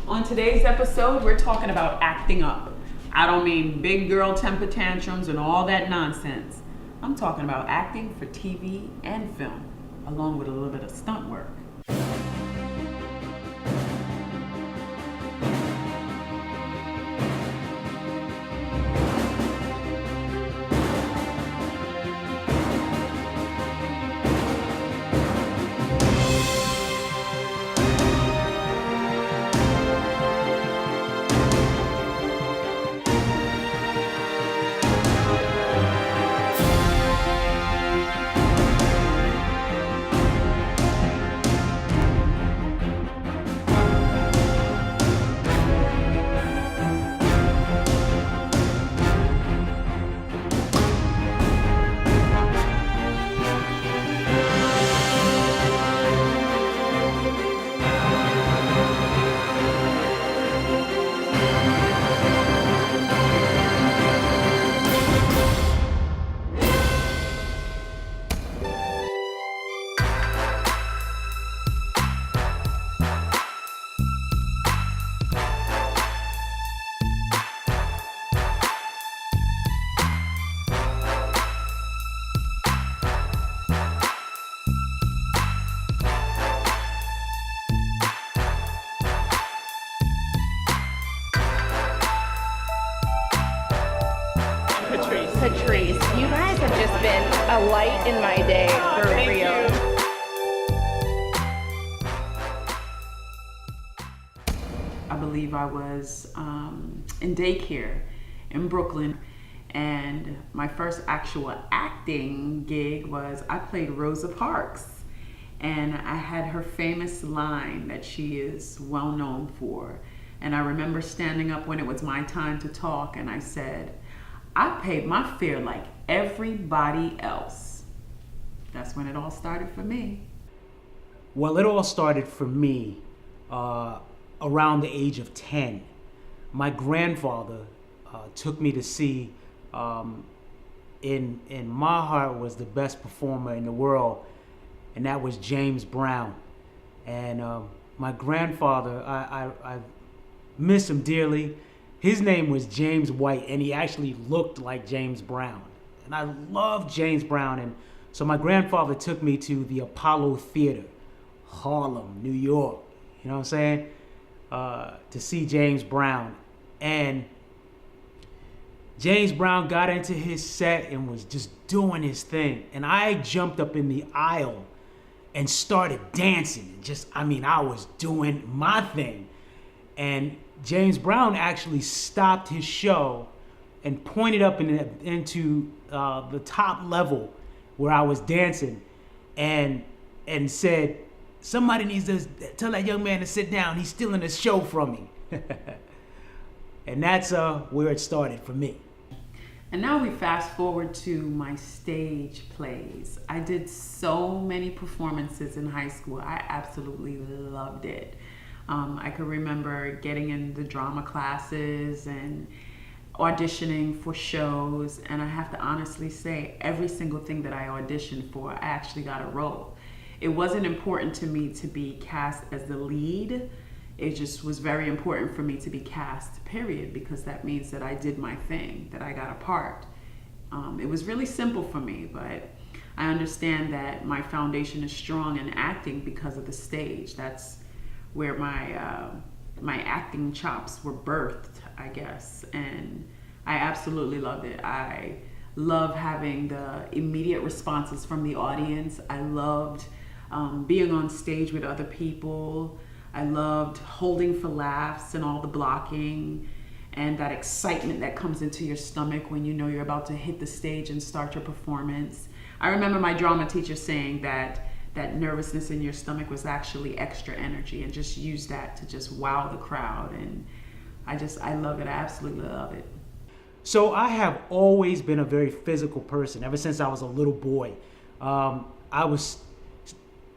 On today's episode, we're talking about acting up. I don't mean big girl temper tantrums and all that nonsense. I'm talking about acting for TV and film, along with a little bit of stunt work. Patrice, you guys have just been a light in my day, for real. I believe I was in daycare in Brooklyn, and my first actual acting gig was I played Rosa Parks, and I had her famous line that she is well known for. And I remember standing up when it was my time to talk, and I said, I paid my fare like everybody else. That's when it all started for me. Well, it all started for me around the age of 10. My grandfather took me to see, in my heart, was the best performer in the world, and that was James Brown. And my grandfather, I miss him dearly. His name was James White, and he actually looked like James Brown. And I loved James Brown. And so my grandfather took me to the Apollo Theater, Harlem, New York, you know what I'm saying? To see James Brown. And James Brown got into his set and was just doing his thing. And I jumped up in the aisle and started dancing. I was doing my thing. And James Brown actually stopped his show and pointed up into the top level where I was dancing and said, somebody needs to tell that young man to sit down. He's stealing the show from me. And that's where it started for me. And now we fast forward to my stage plays. I did so many performances in high school. I absolutely loved it. I could remember getting in the drama classes and auditioning for shows, and I have to honestly say, every single thing that I auditioned for, I actually got a role. It wasn't important to me to be cast as the lead. It just was very important for me to be cast, period, because that means that I did my thing, that I got a part. It was really simple for me, but I understand that my foundation is strong in acting because of the stage. That's where my acting chops were birthed, I guess, and I absolutely loved it. I love having the immediate responses from the audience. I loved being on stage with other people. I loved holding for laughs and all the blocking and that excitement that comes into your stomach when you know you're about to hit the stage and start your performance. I remember my drama teacher saying that nervousness in your stomach was actually extra energy, and just use that to just wow the crowd. And I love it. I absolutely love it. So I have always been a very physical person ever since I was a little boy. I was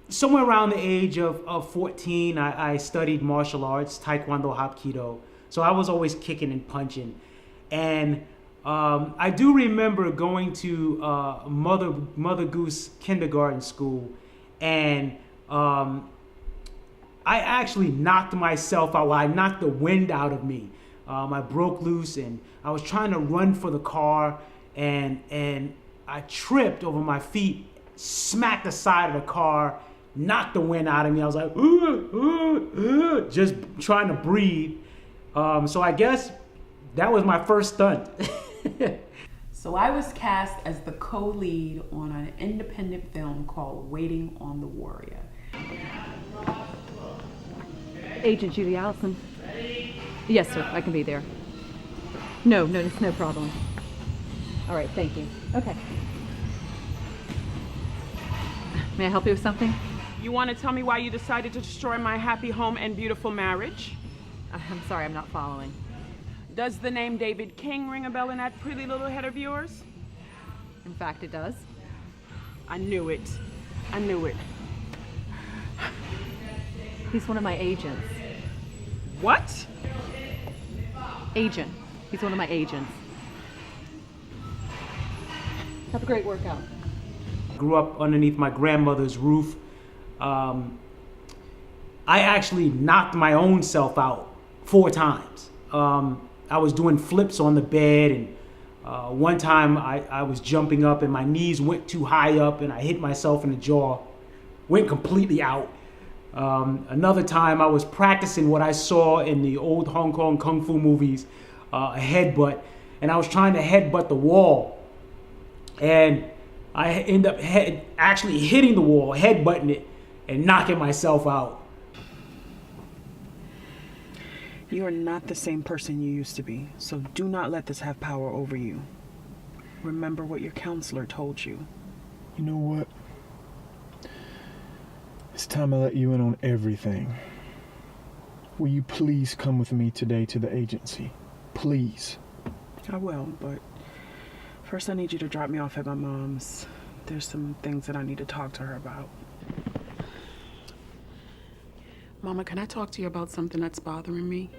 somewhere around the age of 14. I studied martial arts, Taekwondo, Hapkido. So I was always kicking and punching. And I do remember going to Mother Goose kindergarten school, and I actually knocked myself out. Well, I knocked the wind out of me. I broke loose and I was trying to run for the car, and I tripped over my feet, smacked the side of the car, knocked the wind out of me. I was like, just trying to breathe. So I guess that was my first stunt. So I was cast as the co-lead on an independent film called Waiting on the Warrior. Agent Judy Allison. Yes, sir, I can be there. No, it's no problem. All right, thank you. Okay. May I help you with something? You want to tell me why you decided to destroy my happy home and beautiful marriage? I'm sorry, I'm not following. Does the name David King ring a bell in that pretty little head of yours? In fact, it does. I knew it. I knew it. He's one of my agents. What? Agent. He's one of my agents. Have a great workout. Grew up underneath my grandmother's roof. I actually knocked my own self out 4 times. I was doing flips on the bed, and one time I was jumping up and my knees went too high up and I hit myself in the jaw, went completely out. Another time I was practicing what I saw in the old Hong Kong Kung Fu movies, a headbutt, and I was trying to headbutt the wall, and I end up actually hitting the wall, headbutting it, and knocking myself out. You are not the same person you used to be, so do not let this have power over you. Remember what your counselor told you. You know what? It's time I let you in on everything. Will you please come with me today to the agency? Please. I will, but first I need you to drop me off at my mom's. There's some things that I need to talk to her about. Mama, can I talk to you about something that's bothering me?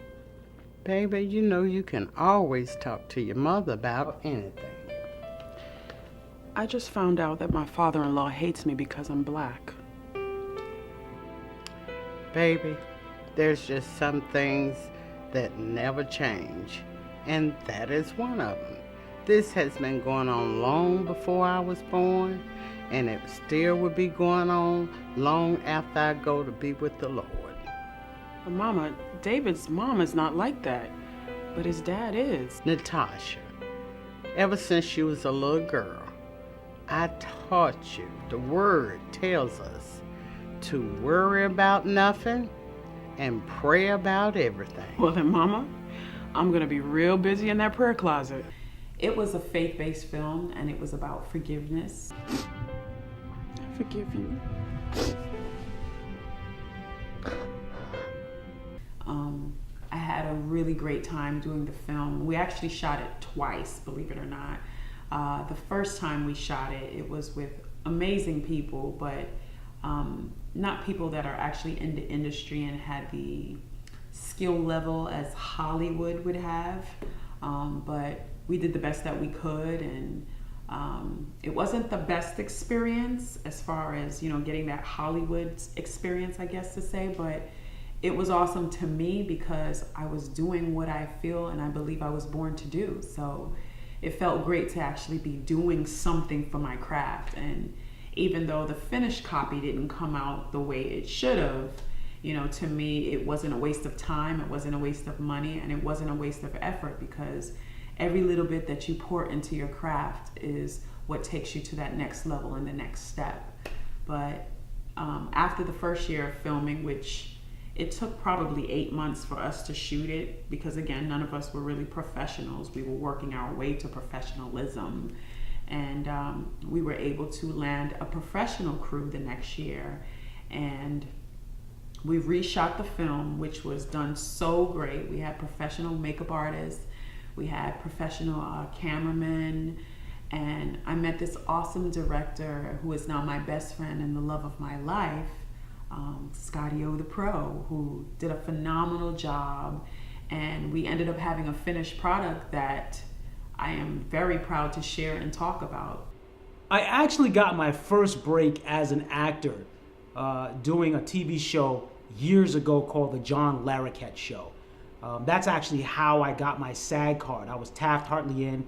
Baby, you know you can always talk to your mother about anything. I just found out that my father-in-law hates me because I'm black. Baby, there's just some things that never change, and that is one of them. This has been going on long before I was born, and it still will be going on long after I go to be with the Lord. But Mama, David's mom is not like that, but his dad is. Natasha, ever since you was a little girl, I taught you, the word tells us to worry about nothing and pray about everything. Well then, Mama, I'm gonna be real busy in that prayer closet. It was a faith-based film, and it was about forgiveness. I forgive you. I had a really great time doing the film. We actually shot it twice, believe it or not. The first time we shot it, it was with amazing people, but not people that are actually in the industry and had the skill level as Hollywood would have. But we did the best that we could, and it wasn't the best experience as far as, you know, getting that Hollywood experience, I guess to say, but it was awesome to me because I was doing what I feel and I believe I was born to do. So it felt great to actually be doing something for my craft. And even though the finished copy didn't come out the way it should have, you know, to me, it wasn't a waste of time, it wasn't a waste of money, and it wasn't a waste of effort, because every little bit that you pour into your craft is what takes you to that next level and the next step. But after the first year of filming, which it took probably 8 months for us to shoot it, because again, none of us were really professionals. We were working our way to professionalism. And we were able to land a professional crew the next year. And we reshot the film, which was done so great. We had professional makeup artists, we had professional cameramen, and I met this awesome director who is now my best friend and the love of my life, Scottio the Pro, who did a phenomenal job. And we ended up having a finished product that I am very proud to share and talk about. I actually got my first break as an actor doing a TV show years ago called the John Larroquette Show. That's actually how I got my SAG card. I was Taft-Hartley.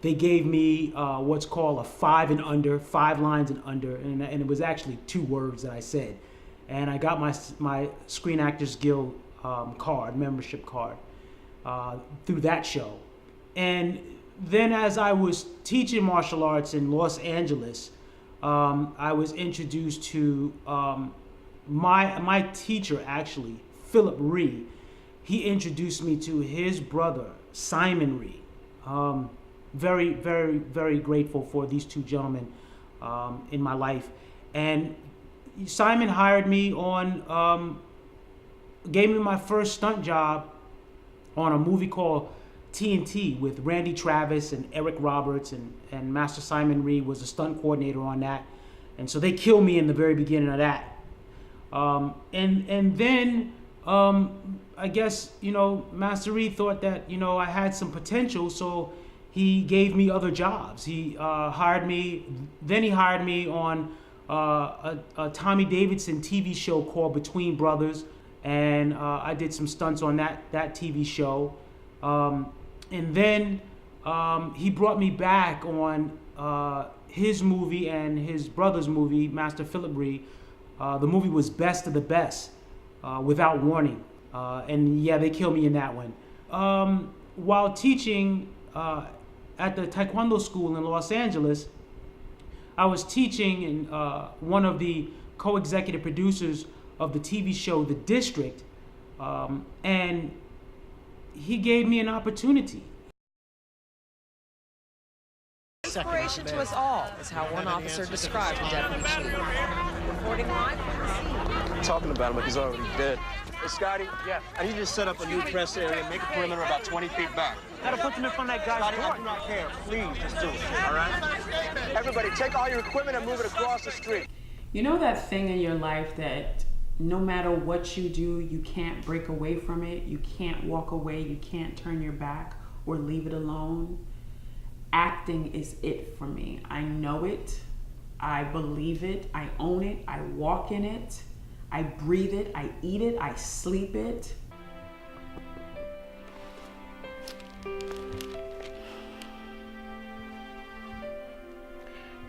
They gave me what's called a 5 and under, 5 lines and under, and it was actually 2 words that I said. And I got my Screen Actors Guild card, membership card, through that show. And then as I was teaching martial arts in Los Angeles, I was introduced to my teacher, actually, Philip Ree. He introduced me to his brother, Simon Ree. Very, very, very grateful for these 2 gentlemen in my life. And Simon hired me on, gave me my first stunt job on a movie called TNT with Randy Travis and Eric Roberts, and Master Simon Ree was a stunt coordinator on that. And so they killed me in the very beginning of that. And then I guess, Master Ree thought that, I had some potential, so he gave me other jobs. He hired me on a Tommy Davidson TV show called Between Brothers, and I did some stunts on that TV show. And then he brought me back on his movie and his brother's movie, Master Philip Ree. The movie was Best of the Best, Without Warning. And yeah, they killed me in that one. While teaching at the Taekwondo school in Los Angeles, I was teaching, and one of the co-executive producers of the TV show The District, and he gave me an opportunity. Inspiration to us all is how one officer described the deputy chief. Reporting live from the scene. Talking about him like he's already dead. Hey, Scotty. Yeah. I need you to set up a new press area and make a perimeter about 20 feet back. Gotta put them in front of that guy's Scotty, door. I do not care. Please, just do it. All right? Everybody, take all your equipment and move it across the street. You know that thing in your life that no matter what you do, you can't break away from it, you can't walk away, you can't turn your back or leave it alone? Acting is it for me. I know it, I believe it, I own it, I walk in it, I breathe it, I eat it, I sleep it.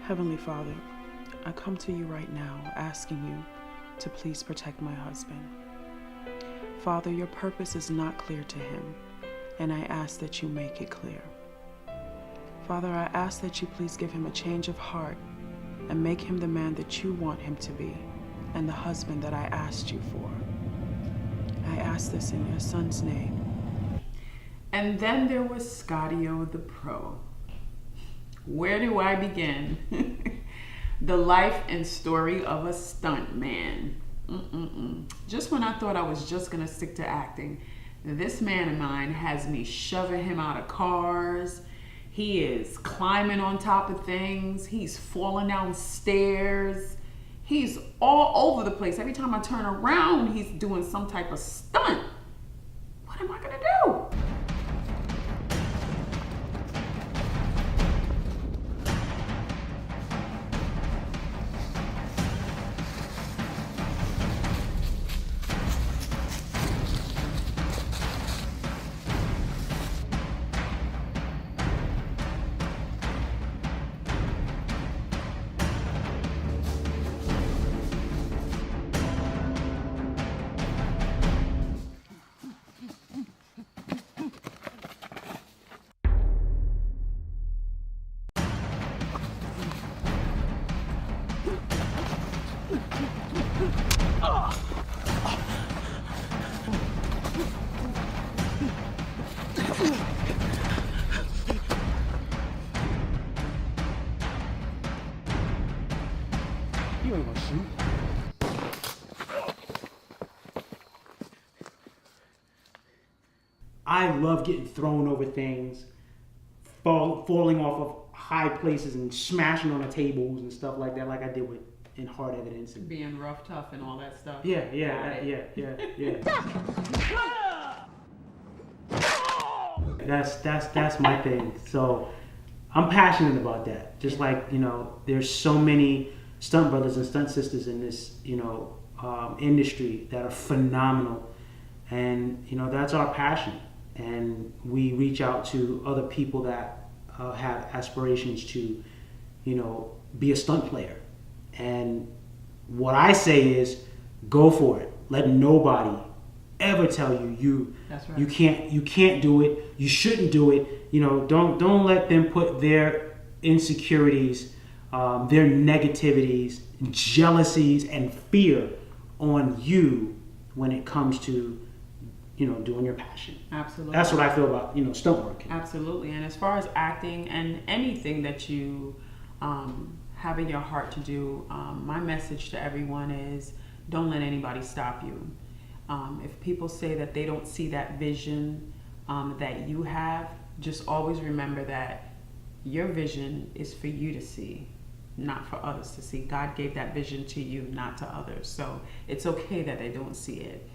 Heavenly Father, I come to you right now asking you to please protect my husband. Father, your purpose is not clear to him, and I ask that you make it clear. Father, I ask that you please give him a change of heart and make him the man that you want him to be and the husband that I asked you for. I ask this in your son's name. And then there was Scottio the Pro. Where do I begin? The life and story of a stuntman. Just when I thought I was just gonna stick to acting, this man of mine has me shoving him out of cars. He is climbing on top of things. He's falling down stairs. He's all over the place. Every time I turn around, he's doing some type of stunt. What am I gonna do? You ain't gonna shoot. I love getting thrown over things, falling off of high places and smashing on the tables and stuff like that, like I did in Hard Evidence. And Being rough, tough, and all that stuff. yeah. That's my thing. So I'm passionate about that. Just like, there's so many stunt brothers and stunt sisters in this, industry that are phenomenal, and that's our passion. And we reach out to other people that have aspirations to, be a stunt player. And what I say is, go for it. Let nobody ever tell you That's right. you can't do it. You shouldn't do it. Don't let them put their insecurities, their negativities, jealousies, and fear on you when it comes to doing your passion. Absolutely. That's what I feel about stunt work. Absolutely. And as far as acting and anything that you have in your heart to do, my message to everyone is, don't let anybody stop you. If people say that they don't see that vision that you have, just always remember that your vision is for you to see, not for others to see. God gave that vision to you, not to others. So it's okay that they don't see it.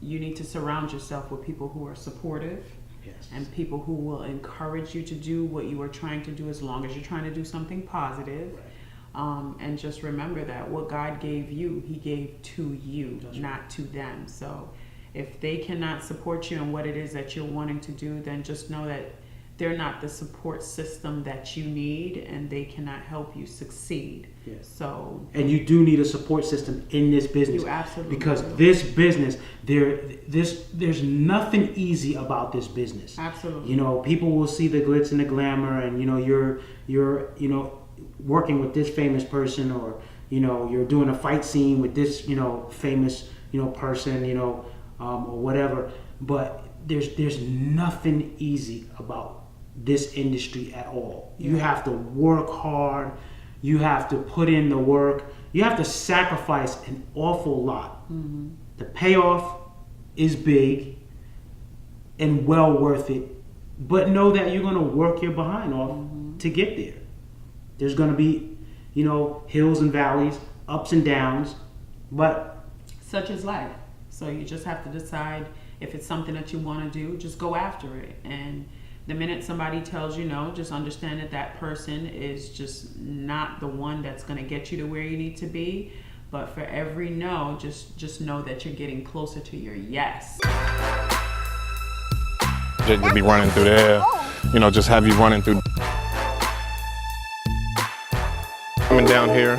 You need to surround yourself with people who are supportive. Yes. And people who will encourage you to do what you are trying to do, as long as you're trying to do something positive. Right. And just remember that what God gave you, He gave to you, not to them. So if they cannot support you in what it is that you're wanting to do, then just know that they're not the support system that you need, and they cannot help you succeed. Yes. So, and you do need a support system in this business. You absolutely because do. This business, there's nothing easy about this business. Absolutely. People will see the glitz and the glamour, and you're working with this famous person, or you're doing a fight scene with this famous person, or whatever. But there's nothing easy about this industry at all. You have to work hard. You have to put in the work. You have to sacrifice an awful lot. Mm-hmm. The payoff is big and well worth it. But know that you're going to work your behind off to get there. There's going to be, hills and valleys, ups and downs, but such is life. So you just have to decide if it's something that you want to do, just go after it. And the minute somebody tells you no, just understand that that person is just not the one that's going to get you to where you need to be. But for every no, just know that you're getting closer to your yes. Jake would be running through there, just have you running through. Coming down here,